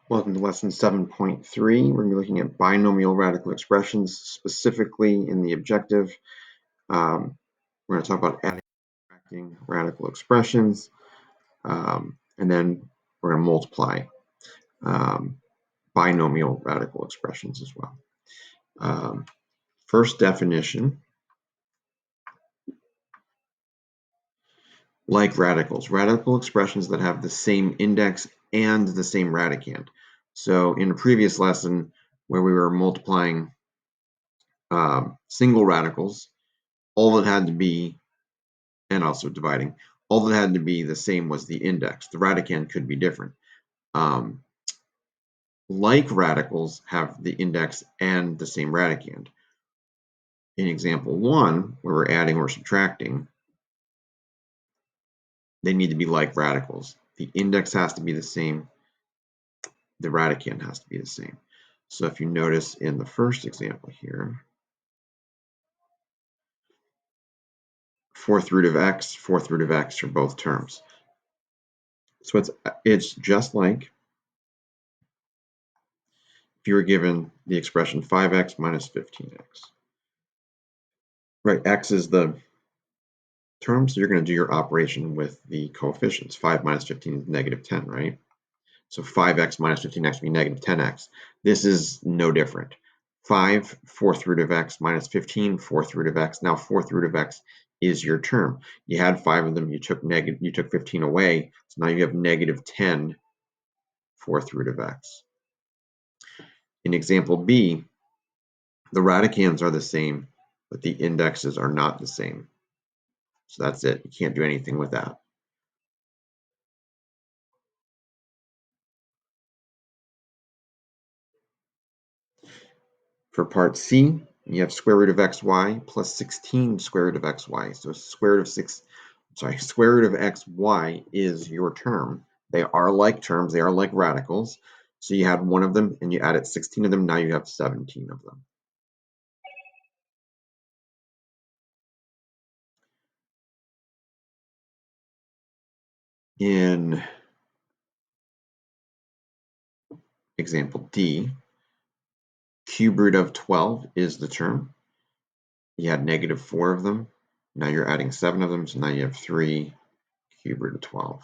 Welcome to lesson 7.3. We're going to be looking at binomial radical expressions, specifically in the objective. We're going to talk about adding and subtracting radical expressions, and then we're going to multiply binomial radical expressions as well. First definition, like radicals, radical expressions that have the same index and the same radicand. So in a previous lesson where we were multiplying single radicals, all that had to be, and also dividing, all that had to be the same was the index. The radicand could be different. Like radicals have the index and the same radicand. In example 1, where we're adding or subtracting, they need to be like radicals. The index has to be the same. The radicand has to be the same. So if you notice in the first example here, 4th root of x, 4th root of x are both terms. So it's just like if you were given the expression 5x minus 15x. Right, x is the term, so you're going to do your operation with the coefficients. 5 minus 15 is negative 10, right? So 5x minus 15x would be negative 10x. This is no different. 5, 4th root of x, minus 15, 4th root of x. Now 4th root of x is your term. You had 5 of them, you took 15 away, so now you have negative 10 4th root of x. In example B, the radicands are the same, but the indexes are not the same. So that's it. You can't do anything with that. For part C, you have square root of xy plus 16 square root of xy. So square root of xy is your term. They are like terms. They are like radicals. So you had one of them and you added 16 of them. Now you have 17 of them. In example D, cube root of 12 is the term. You had negative 4 of them. Now you're adding 7 of them. So now you have 3 cube root of 12.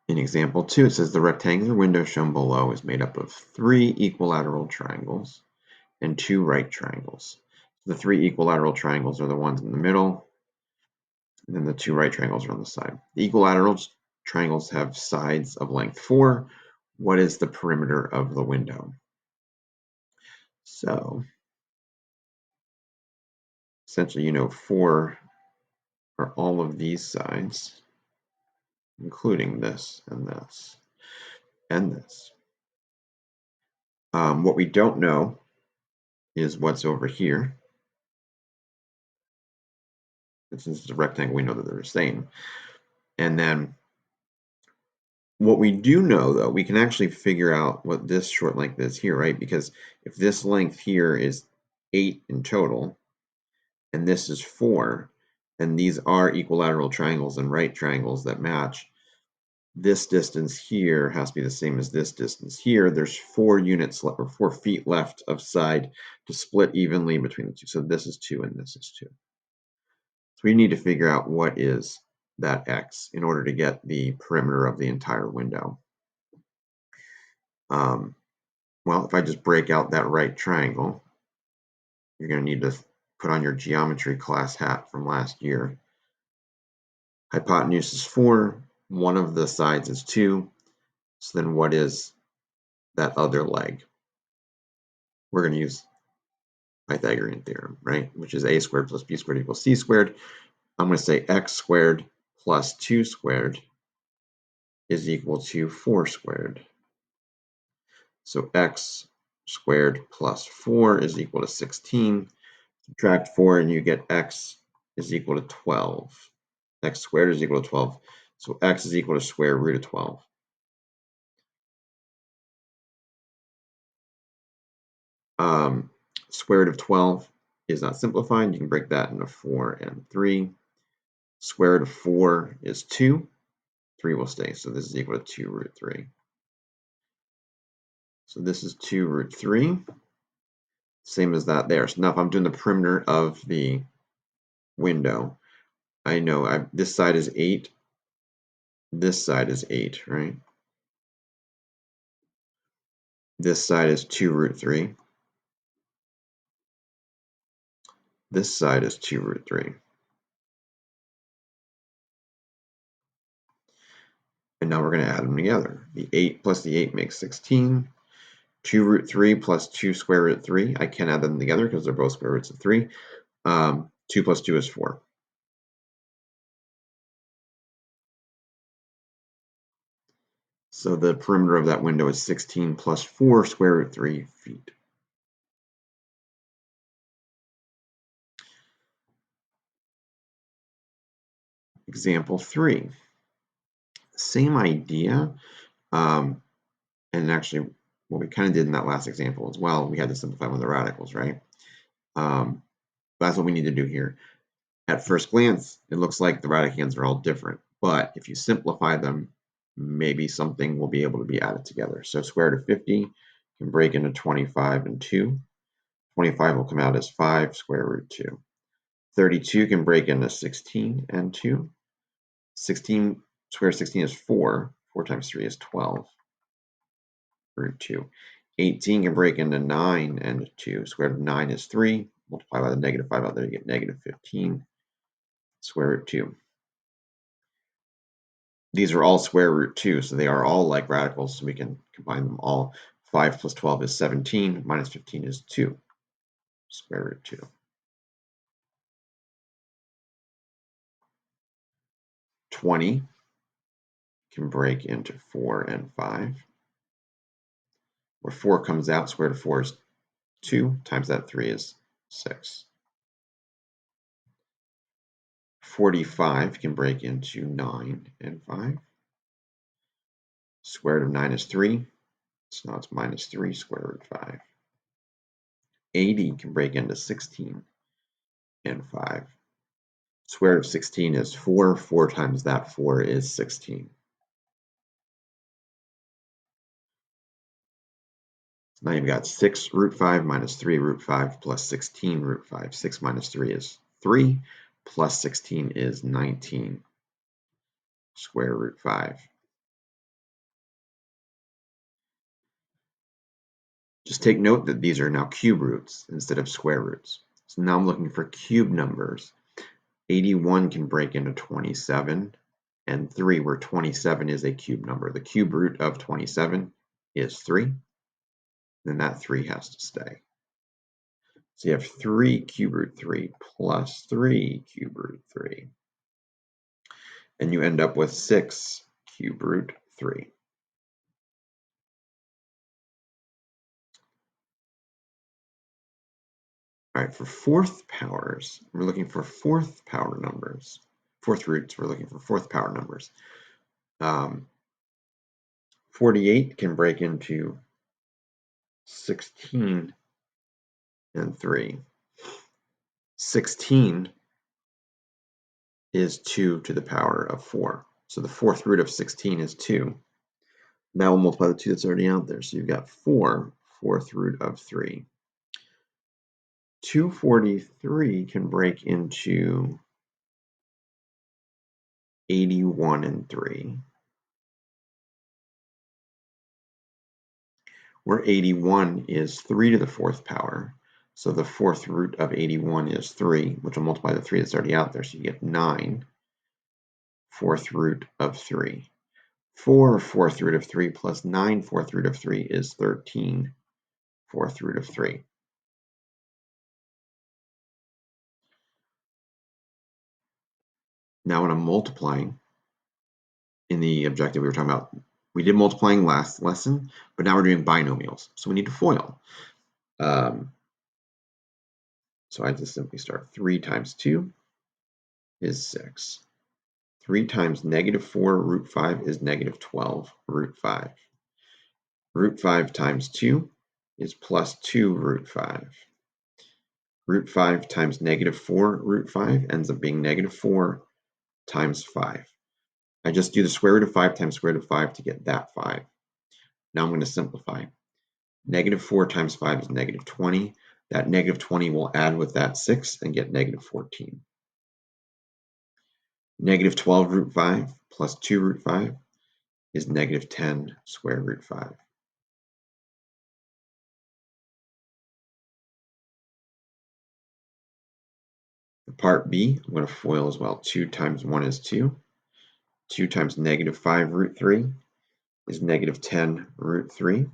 In example 2, it says the rectangular window shown below is made up of 3 equilateral triangles and 2 right triangles. The 3 equilateral triangles are the ones in the middle, and then the 2 right triangles are on the side. The equilateral triangles have sides of length 4. What is the perimeter of the window? So essentially, 4 are all of these sides, including this and this and this. What we don't know is what's over here. Since it's a rectangle, we know that they're the same. And then what we do know, though, we can actually figure out what this short length is here, right? Because if this length here is 8 in total, and this is 4, and these are equilateral triangles and right triangles that match, this distance here has to be the same as this distance here. There's 4 units or 4 feet left of side to split evenly between the two. So this is 2 and this is 2. So we need to figure out what is that x in order to get the perimeter of the entire window. Well, if I just break out that right triangle, you're going to need to put on your geometry class hat from last year. Hypotenuse is 4. One of the sides is 2. So then what is that other leg? We're going to use Pythagorean theorem, right? Which is a squared plus b squared equals c squared. I'm going to say x squared plus 2 squared is equal to 4 squared. So x squared plus 4 is equal to 16. Subtract 4 and you get x is equal to 12. X squared is equal to 12. So x is equal to square root of 12. Square root of 12 is not simplified. You can break that into 4 and 3. Square root of 4 is 2. 3 will stay, so this is equal to 2 root 3. So this is 2 root 3. Same as that there. So now if I'm doing the perimeter of the window, I know this side is 8. This side is 8, right? This side is 2 root 3. This side is 2 root 3. And now we're going to add them together. The 8 plus the 8 makes 16. 2 root 3 plus 2 square root 3. I can add them together because they're both square roots of 3. 2 plus 2 is 4. So the perimeter of that window is 16 plus 4 square root 3 feet. Example 3. Same idea. And actually, what we kind of did in that last example as well, we had to simplify one of the radicals, right? That's what we need to do here. At first glance, it looks like the radicands are all different, but if you simplify them, maybe something will be able to be added together. So square root of 50 can break into 25 and 2. 25 will come out as 5 square root 2. 32 can break into 16 and 2. 16 square root of 16 is 4. 4 times 3 is 12 root 2. 18 can break into 9 and 2. Square root of 9 is 3. Multiply by the negative 5 out there, you get negative 15 square root 2. These are all square root 2, so they are all like radicals, so we can combine them all. 5 plus 12 is 17, minus 15 is 2, square root 2. 20 can break into 4 and 5. Where 4 comes out, square root of 4 is 2, times that 3 is 6. 45 can break into 9 and 5. Square root of 9 is 3, so now it's minus 3 square root 5. 80 can break into 16 and 5. Square root of 16 is 4. 4 times that 4 is 16. Now you've got 6 root 5 minus 3 root 5 plus 16 root 5. 6 minus 3 is 3, plus 16 is 19 square root 5. Just take note that these are now cube roots instead of square roots. So now I'm looking for cube numbers. 81 can break into 27 and 3, where 27 is a cube number. The cube root of 27 is 3. Then that 3 has to stay. So you have 3 cube root 3 plus 3 cube root 3. And you end up with 6 cube root 3. All right, for fourth powers, we're looking for fourth power numbers. Fourth roots, we're looking for fourth power numbers. 48 can break into 16 and 3. 16 is 2 to the power of 4. So the fourth root of 16 is 2. Now we'll multiply the 2 that's already out there. So you've got 4, fourth root of 3. 243 can break into 81 and 3. Where 81 is 3 to the fourth power. So the fourth root of 81 is 3, which will multiply the 3 that's already out there. So you get 9 fourth root of 3. 4 fourth root of 3 plus 9 fourth root of 3 is 13 fourth root of 3. Now when I'm multiplying, in the objective we were talking about, we did multiplying last lesson, but now we're doing binomials. So we need to FOIL. So I just simply start 3 times 2 is 6. 3 times negative 4 root 5 is negative 12 root 5. Root 5 times 2 is plus 2 root 5. Root 5 times negative 4 root 5 ends up being negative 4 times 5. I just do the square root of 5 times square root of 5 to get that 5. Now I'm going to simplify. Negative 4 times 5 is negative 20. That negative 20 will add with that 6 and get negative 14. Negative 12 root 5 plus 2 root 5 is negative 10 square root 5. For part B, I'm going to FOIL as well. 2 times 1 is 2. 2 times negative 5 root 3 is negative 10 root 3.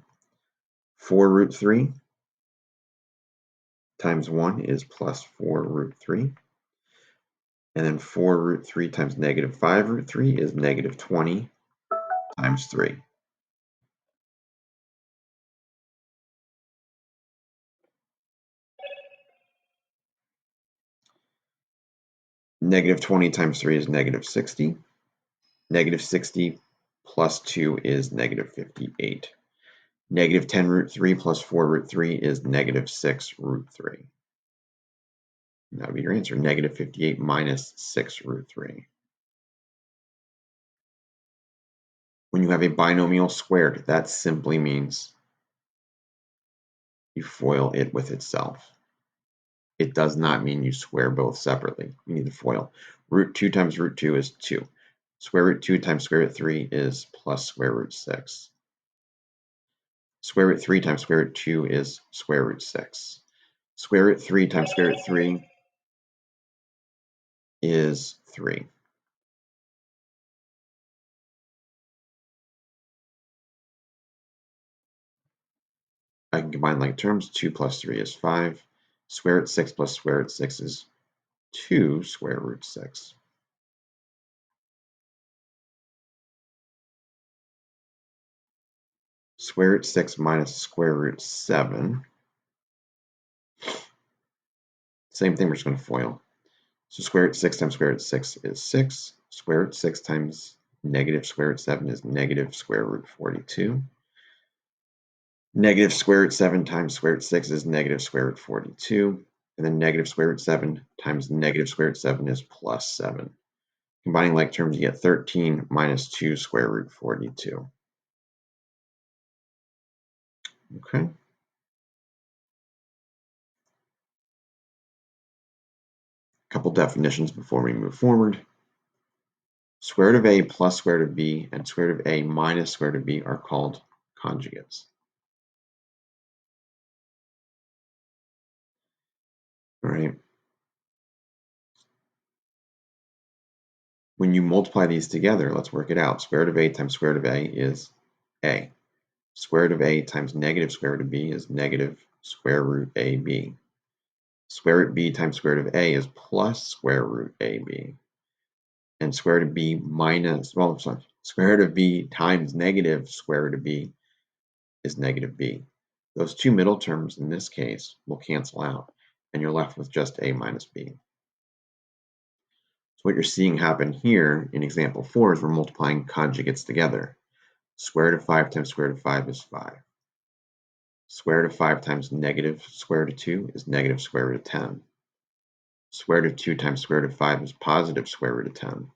4 root 3 times 1 is plus 4 root 3. And then 4 root 3 times negative 5 root 3 is negative 20 times 3. Negative 20 times 3 is negative 60. Negative 60 plus 2 is negative 58. Negative 10 root 3 plus 4 root 3 is negative 6 root 3. That would be your answer, negative 58 minus 6 root 3. When you have a binomial squared, that simply means you FOIL it with itself. It does not mean you square both separately. You need to FOIL. Root 2 times root 2 is 2. Square root 2 times square root 3 is plus square root 6. Square root 3 times square root 2 is square root 6. Square root 3 times square root 3 is 3. I can combine like terms. 2 plus 3 is 5. Square root 6 plus square root 6 is 2 square root 6. Square root 6 minus square root 7. Same thing, we're just going to FOIL. So square root 6 times square root 6 is 6. Square root 6 times negative square root 7 is negative square root 42. Negative square root 7 times square root 6 is negative square root 42. And then negative square root 7 times negative square root 7 is plus 7. Combining like terms, you get 13 minus 2 square root 42. Okay. Couple definitions before we move forward. Square root of a plus square root of b and square root of a minus square root of b are called conjugates. All right. When you multiply these together, let's work it out. Square root of a times square root of a is a. Square root of a times negative square root of b is negative square root ab. Square root b times square root of a is plus square root ab. And square root of b minus, well, sorry, square root of b times negative square root of b is negative b. Those two middle terms in this case will cancel out, and you're left with just a minus b. So what you're seeing happen here in example 4 is we're multiplying conjugates together. Square root of 5 times square root of 5 is 5. Square root of 5 times negative square root of 2 is negative square root of 10. Square root of 2 times square root of 5 is positive square root of 10.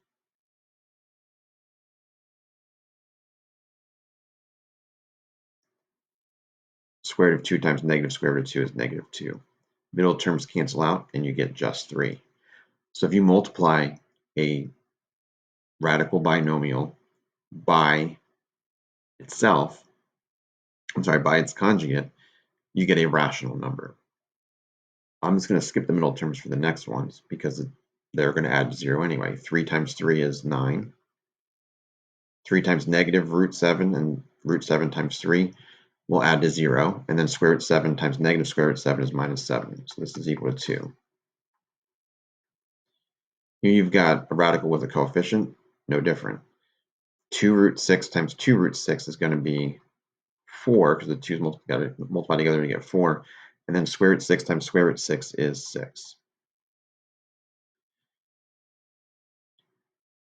Square root of 2 times negative square root of 2 is negative 2. Middle terms cancel out and you get just 3. So if you multiply a radical binomial by itself, by its conjugate, you get a rational number. I'm just going to skip the middle terms for the next ones because they're going to add to 0 anyway. 3 times 3 is 9. 3 times negative root 7 and root 7 times 3 will add to 0. And then square root 7 times negative square root 7 is minus 7. So this is equal to 2. Here you've got a radical with a coefficient, no different. 2 root 6 times 2 root 6 is going to be 4 because the 2's multiply together to get 4. And then square root 6 times square root 6 is 6.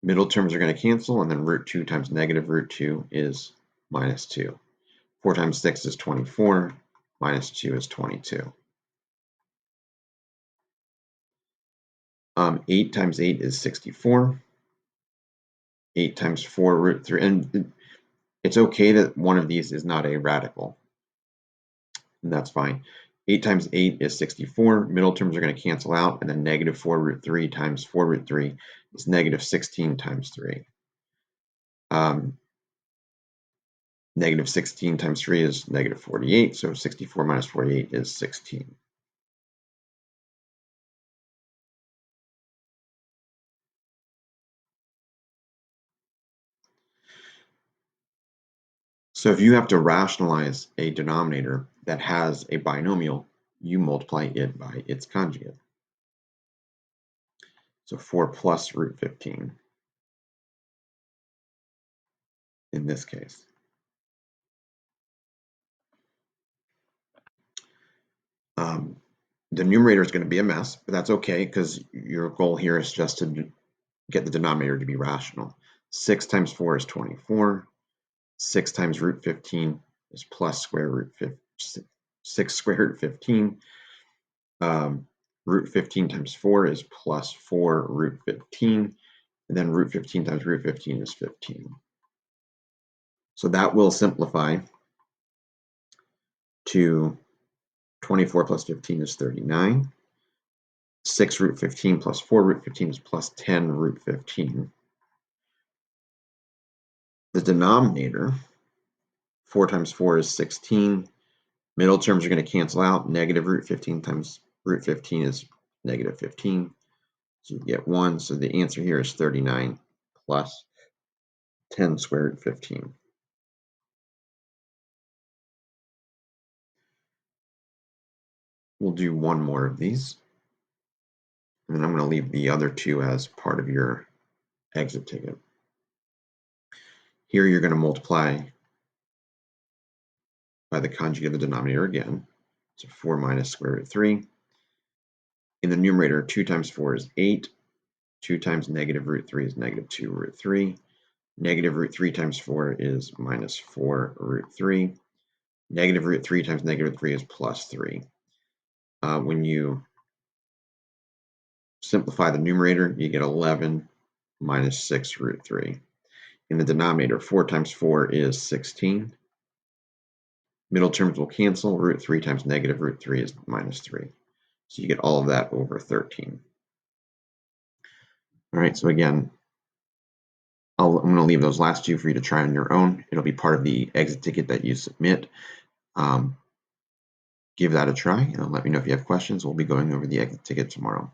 Middle terms are going to cancel, and then root 2 times negative root 2 is minus 2. 4 times 6 is 24, minus 2 is 22. 8 times 8 is 64. 8 times 4 root 3. And it's okay that one of these is not a radical. And that's fine. 8 times 8 is 64. Middle terms are going to cancel out. And then negative 4 root 3 times 4 root 3 is negative 16 times 3. Negative 16 times 3 is negative 48. So 64 minus 48 is 16. So if you have to rationalize a denominator that has a binomial, you multiply it by its conjugate. So 4 plus root 15 in this case. The numerator is going to be a mess, but that's okay because your goal here is just to get the denominator to be rational. 6 times 4 is 24. 6 times root 15 is plus square root 6 square root 15. Root 15 times 4 is plus 4 root 15. And then root 15 times root 15 is 15. So that will simplify to 24 plus 15 is 39. 6 root 15 plus 4 root 15 is plus 10 root 15. The denominator, 4 times 4 is 16. Middle terms are going to cancel out. Negative root 15 times root 15 is negative 15. So you get 1. So the answer here is 39 plus 10 square root 15. We'll do one more of these. And then I'm going to leave the other two as part of your exit ticket. Here you're going to multiply by the conjugate of the denominator again. So 4 minus square root 3. In the numerator, 2 times 4 is 8. 2 times negative root 3 is negative 2 root 3. Negative root 3 times 4 is minus 4 root 3. Negative root 3 times negative 3 is plus 3. When you simplify the numerator, you get 11 minus 6 root 3. In the denominator, 4 times 4 is 16. Middle terms will cancel. Root 3 times negative root 3 is minus 3. So you get all of that over 13. All right, so again, I'm going to leave those last two for you to try on your own. It'll be part of the exit ticket that you submit. Give that a try and let me know if you have questions. We'll be going over the exit ticket tomorrow.